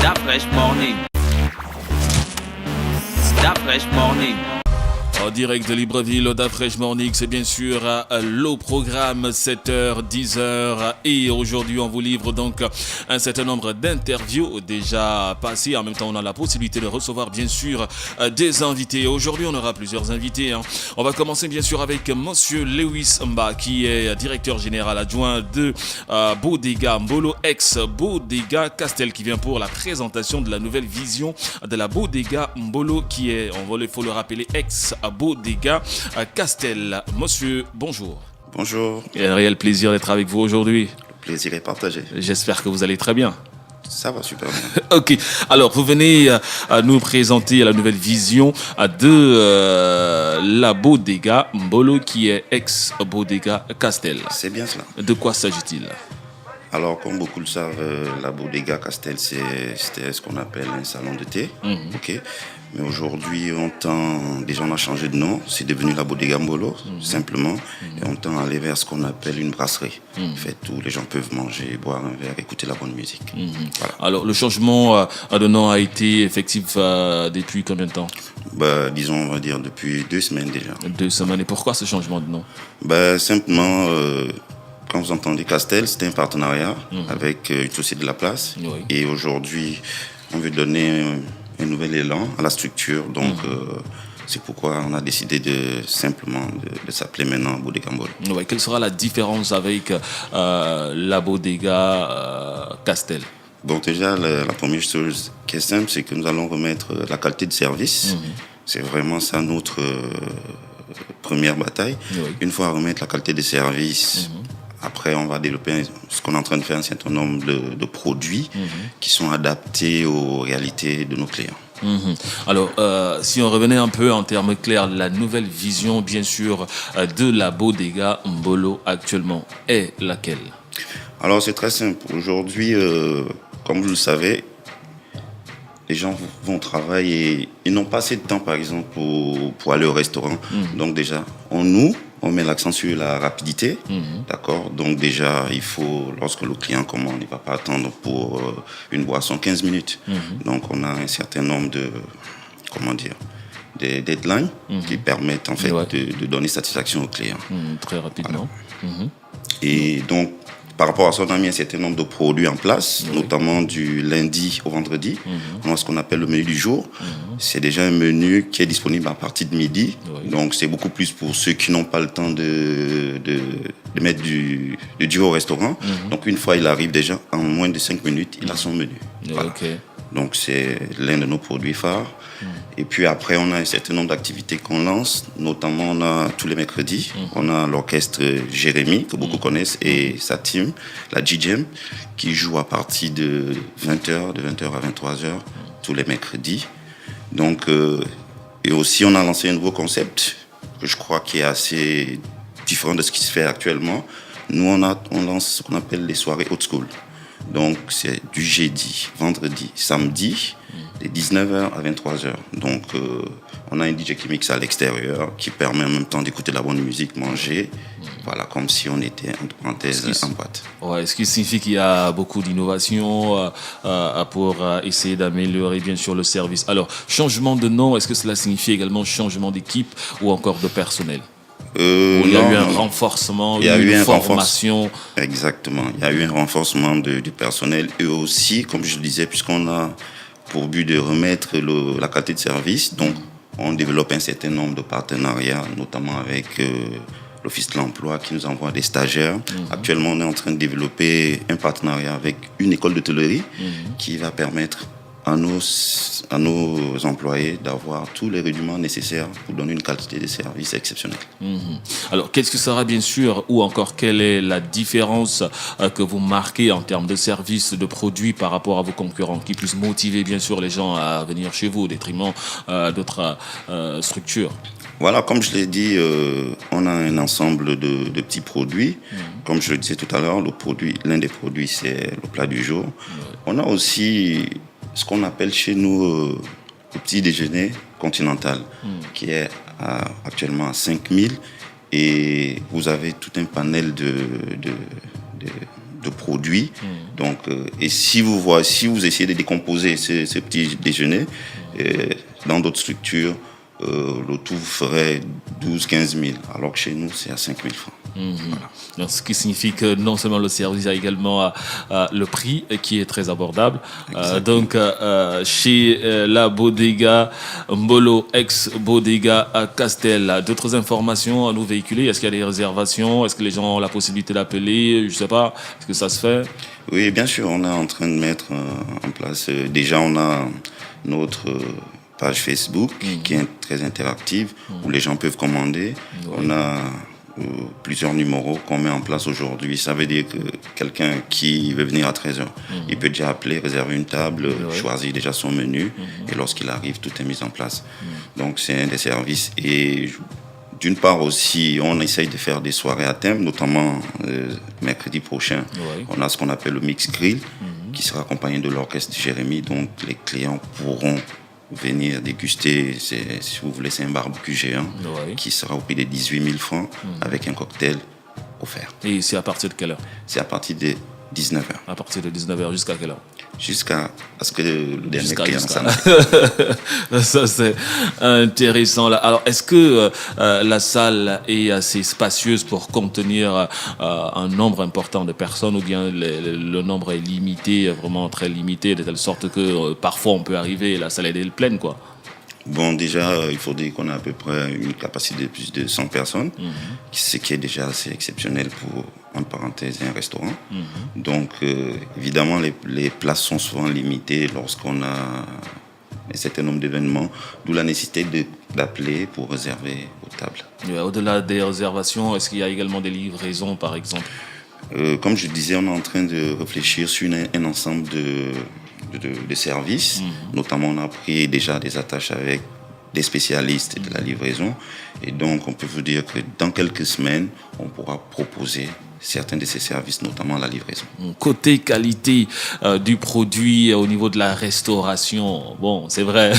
That Fresh Morning. That Fresh Morning. En direct de Libreville, Da Fresh Morning, c'est bien sûr le programme 7h, 10h. Et aujourd'hui, on vous livre donc un certain nombre d'interviews déjà passées. En même temps, on a la possibilité de recevoir bien sûr des invités. Aujourd'hui, on aura plusieurs invités. On va commencer bien sûr avec Monsieur Lewis Mba, qui est directeur général adjoint de Bodega Mbolo, ex-Bodega Castel, qui vient pour la présentation de la nouvelle vision de la Bodega Mbolo, qui est, il faut le rappeler, ex-Bodega Castel. Monsieur, bonjour. Bonjour. Il y a un réel plaisir d'être avec vous aujourd'hui. Le plaisir est partagé. J'espère que vous allez très bien. Ça va super bien. Ok, alors vous venez nous présenter la nouvelle vision de la Bodega Mbolo, qui est ex-Bodega Castel. C'est bien cela. De quoi s'agit-il? Alors, comme beaucoup le savent, la Bodega Castel, c'était ce qu'on appelle un salon de thé. Ok. Mais aujourd'hui, déjà on a changé de nom. C'est devenu la Bodega Mbolo, simplement. Et on tend à aller vers ce qu'on appelle une brasserie. En fait, où les gens peuvent manger, boire un verre, écouter la bonne musique. Voilà. Alors, le changement de nom a été effectif depuis combien de temps? Disons, on va dire depuis 2 semaines déjà. 2 semaines. Et pourquoi ce changement de nom? Simplement... Quand vous entendez Castel, c'était un partenariat avec une société de la place. Oui. Et aujourd'hui, on veut donner un nouvel élan à la structure. Donc, c'est pourquoi on a décidé de s'appeler maintenant Bodega Mbolo. Ouais, quelle sera la différence avec la Bodega Castel? Bon, déjà, la première chose qui est simple, c'est que nous allons remettre la qualité de service. C'est vraiment ça notre première bataille. Oui. Une fois remettre la qualité de service... Après, on va développer ce qu'on est en train de faire, un certain nombre de produits qui sont adaptés aux réalités de nos clients. Alors, si on revenait un peu en termes clairs, la nouvelle vision, bien sûr, de la Bodega Mbolo actuellement est laquelle? Alors, c'est très simple. Aujourd'hui, comme vous le savez, les gens vont travailler et ils n'ont pas assez de temps, par exemple, pour aller au restaurant. Donc déjà, on met l'accent sur la rapidité, d'accord. Donc déjà, il faut, lorsque le client commande, il ne va pas attendre pour une boisson 15 minutes. Donc on a un certain nombre des deadlines qui permettent en fait de donner satisfaction au client. Très rapidement. Voilà. Et donc, par rapport à ça, on a mis un certain nombre de produits en place, notamment du lundi au vendredi. On a ce qu'on appelle le menu du jour. C'est déjà un menu qui est disponible à partir de midi. Donc, c'est beaucoup plus pour ceux qui n'ont pas le temps de mettre du au restaurant. Donc, une fois il arrive déjà, en moins de 5 minutes, il a son menu. Voilà. Okay. Donc, c'est l'un de nos produits phares. Et puis après, on a un certain nombre d'activités qu'on lance. Notamment, on a tous les mercredis, on a l'orchestre Jérémy, que beaucoup connaissent, et sa team, la GJM, qui joue à partir de 20h, de 20h à 23h, tous les mercredis. Donc, et aussi, on a lancé un nouveau concept, que je crois qui est assez différent de ce qui se fait actuellement. Nous, on lance ce qu'on appelle les soirées old school. Donc, c'est du jeudi, vendredi, samedi, de 19h à 23h. Donc, on a un DJ qui mixe à l'extérieur, qui permet en même temps d'écouter la bonne musique, manger. Voilà, comme si on était, entre parenthèses, en boîte. Ouais, ce qui signifie qu'il y a beaucoup d'innovation pour essayer d'améliorer, bien sûr, le service. Alors, changement de nom, est-ce que cela signifie également changement d'équipe ou encore de personnel? Il y a eu un renforcement, il y a eu une formation. Exactement, il y a eu un renforcement du personnel. Et aussi, comme je le disais, puisqu'on a pour but de remettre la qualité de service, donc on développe un certain nombre de partenariats, notamment avec l'Office de l'Emploi qui nous envoie des stagiaires. Actuellement, on est en train de développer un partenariat avec une école d'hôtellerie qui va permettre à nos employés d'avoir tous les rudiments nécessaires pour donner une qualité de service exceptionnelle. Alors, qu'est-ce que sera bien sûr, ou encore quelle est la différence que vous marquez en termes de services, de produits par rapport à vos concurrents, qui puissent motiver bien sûr les gens à venir chez vous au détriment d'autres structures? Voilà, comme je l'ai dit, on a un ensemble de petits produits. Comme je le disais tout à l'heure, l'un des produits, c'est le plat du jour. On a aussi ce qu'on appelle chez nous le petit déjeuner continental, qui est actuellement à 5 000. Et vous avez tout un panel de produits. Donc, et si vous essayez de décomposer ce petit déjeuner dans d'autres structures, le tout vous ferait 12-15 000, alors que chez nous, c'est à 5 000 francs. Voilà. Donc, ce qui signifie que non seulement le service, il y a également le prix qui est très abordable. Donc, chez la Bodega Mbolo, ex-Bodega à Castel, d'autres informations à nous véhiculer? Est-ce qu'il y a des réservations? Est-ce que les gens ont la possibilité d'appeler? Je ne sais pas. Est-ce que ça se fait? Oui, bien sûr, on est en train de mettre en place. Déjà, on a notre page Facebook qui est très interactive, où les gens peuvent commander. On a plusieurs numéros qu'on met en place aujourd'hui. Ça veut dire que quelqu'un qui veut venir à 13h, il peut déjà appeler, réserver une table, choisir déjà son menu, et lorsqu'il arrive, tout est mis en place. Donc c'est un des services. Et d'une part aussi, on essaye de faire des soirées à thème, notamment mercredi prochain. On a ce qu'on appelle le Mix Grill, qui sera accompagné de l'orchestre Jérémy. Donc les clients pourront venir déguster, si vous voulez, c'est un barbecue géant qui sera au prix de 18 000 francs avec un cocktail offert. Et c'est à partir de quelle heure? C'est à partir de 19h. À partir de 19h jusqu'à quelle heure? Jusqu'à ce que le dernier client s'en Ça, c'est intéressant. Là. Alors, est-ce que la salle est assez spacieuse pour contenir un nombre important de personnes, ou bien le nombre est limité, vraiment très limité, de telle sorte que parfois on peut arriver et la salle est pleine, quoi? Bon, déjà, il faut dire qu'on a à peu près une capacité de plus de 100 personnes, ce qui est déjà assez exceptionnel pour, en parenthèse, un restaurant. Donc, évidemment, les places sont souvent limitées lorsqu'on a un certain nombre d'événements, d'où la nécessité d'appeler pour réserver aux tables. Au-delà des réservations, est-ce qu'il y a également des livraisons, par exemple? Comme je disais, on est en train de réfléchir sur un ensemble de services. Notamment, on a pris déjà des attaches avec des spécialistes de la livraison. Et donc, on peut vous dire que dans quelques semaines, on pourra proposer certains de ces services, notamment la livraison. Côté qualité du produit au niveau de la restauration, bon, c'est vrai,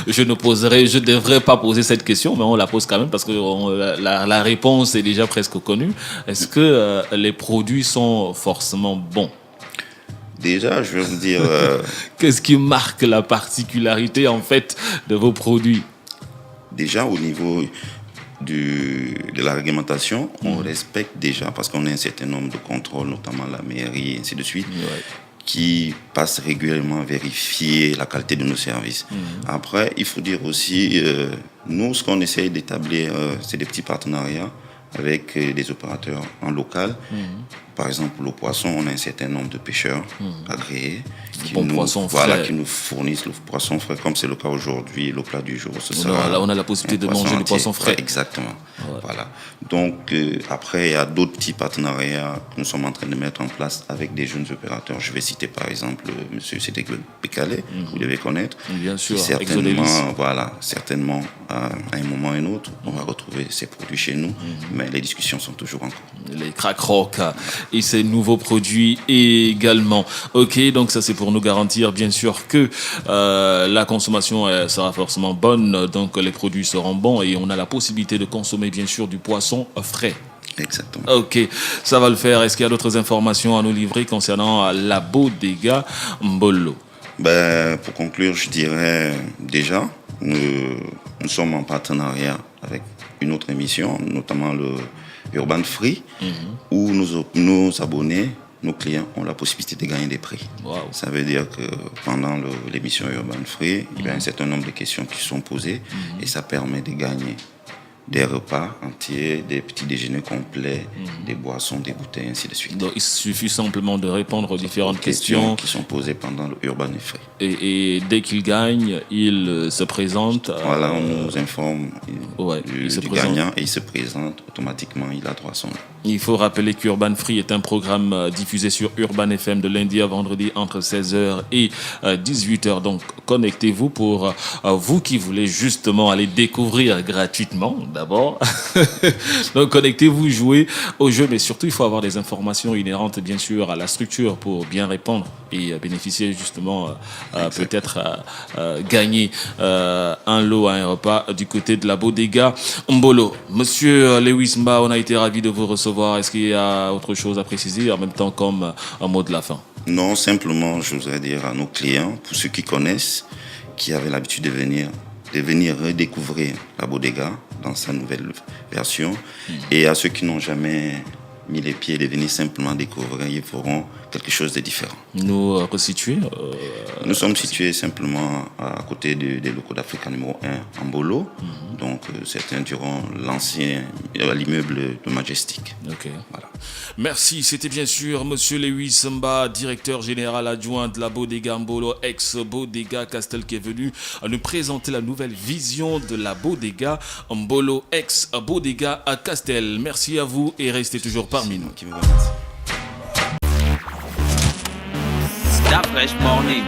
je ne devrais pas poser cette question, mais on la pose quand même parce que la réponse est déjà presque connue. Est-ce que les produits sont forcément bons? Déjà, je vais vous dire... Qu'est-ce qui marque la particularité, en fait, de vos produits? Déjà, au niveau de la réglementation, on respecte déjà, parce qu'on a un certain nombre de contrôles, notamment la mairie, et ainsi de suite, qui passent régulièrement vérifier la qualité de nos services. Après, il faut dire aussi, nous, ce qu'on essaye d'établir, c'est des petits partenariats avec des opérateurs en local. Par exemple, pour le poisson, on a un certain nombre de pêcheurs agréés qui nous fournissent le poisson frais, comme c'est le cas aujourd'hui, le plat du jour. Là, on a la possibilité de manger du poisson frais. Exactement. Voilà. Donc, après, il y a d'autres petits partenariats que nous sommes en train de mettre en place avec des jeunes opérateurs. Je vais citer par exemple M. Cédric Pécalé, vous devez connaître. Bien sûr, certainement, à un moment ou un autre, on va retrouver ces produits chez nous, mais les discussions sont toujours en cours. Les crack rock et ces nouveaux produits également. Ok, donc ça c'est pour nous garantir bien sûr que la consommation sera forcément bonne, donc les produits seront bons et on a la possibilité de consommer bien sûr du poisson frais. Exactement. Ok, ça va le faire. Est-ce qu'il y a d'autres informations à nous livrer concernant la Bodega Mbolo? Pour conclure, je dirais déjà, nous sommes en partenariat avec une autre émission, notamment le Urban Free, où nos abonnés, nos clients ont la possibilité de gagner des prix. Wow. Ça veut dire que pendant l'émission Urban Free, il y a un certain nombre de questions qui sont posées et ça permet de gagner des repas entiers, des petits déjeuners complets, des boissons, des bouteilles, ainsi de suite. Donc il suffit simplement de répondre aux différentes questions qui sont posées pendant le Urban Free. Et dès qu'il gagne, il se présente. Voilà, on nous informe du gagnant et il se présente automatiquement, il a droit à son nom. Il faut rappeler qu'Urban Free est un programme diffusé sur Urban FM de lundi à vendredi entre 16h et 18h. Donc connectez-vous pour vous qui voulez justement aller découvrir gratuitement d'abord. Donc connectez-vous, jouez au jeu, mais surtout il faut avoir des informations inhérentes bien sûr à la structure pour bien répondre et bénéficier justement peut-être gagner un lot, un repas du côté de la Bodega Mbolo. Monsieur Lewis Mba, on a été ravis de vous recevoir. Est-ce qu'il y a autre chose à préciser en même temps comme un mot de la fin? Non, simplement, je voudrais dire à nos clients, pour ceux qui connaissent, qui avaient l'habitude de venir redécouvrir la Bodega dans sa nouvelle version. Et à ceux qui n'ont jamais mis les pieds, de venir simplement découvrir, ils feront quelque chose de différent. Nous resituer Nous sommes situés simplement à côté des locaux d'Africa numéro 1 en Mbolo. Donc certains diront l'immeuble de Majestic. Ok. Voilà. Merci, c'était bien sûr Monsieur Lewis Mba, directeur général adjoint de la Bodega Mbolo, ex-Bodega Castel, qui est venu nous présenter la nouvelle vision de la Bodega Mbolo, ex-Bodega à Castel. Merci à vous et restez toujours parmi nous. Qui me remercie. Da Fresh Morning.